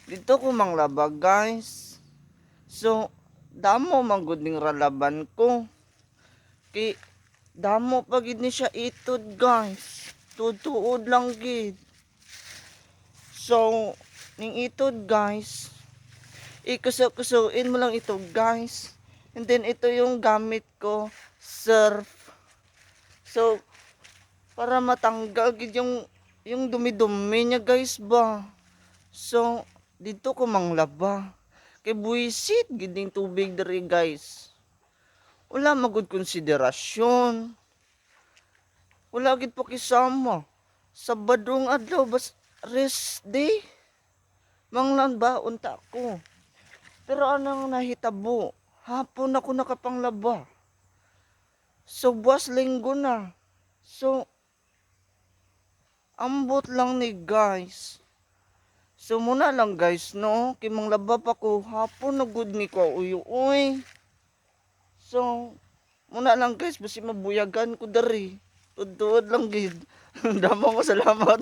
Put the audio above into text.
Dito ko manglaba guys. So damo man gud ning ralaban ko. Kay damo pa gid ni siya itod guys. Tuod lang gid. So ning itod guys, ikuso-kusuin mo lang ito guys. And then ito yung gamit ko, surf. So para matanggal gid yung dumi-dumi niya guys ba. So dito ko manglaba. Kay buisit gid ning tubig diri guys. Wala magud konsiderasyon. Wala gid pakisama. Sabadong adlaw bas rest day. Manglan ba unta ko. Pero anong nahitabo? Hapon ako nakapanglaba. So buwas linggo na. So ambot lang ni guys. So muna lang guys no. Kay manglaba pa ko hapon na good ni ko uy. So muna lang guys basi mabuyagan ko dari. Tuod lang gid. Damo ko salamat.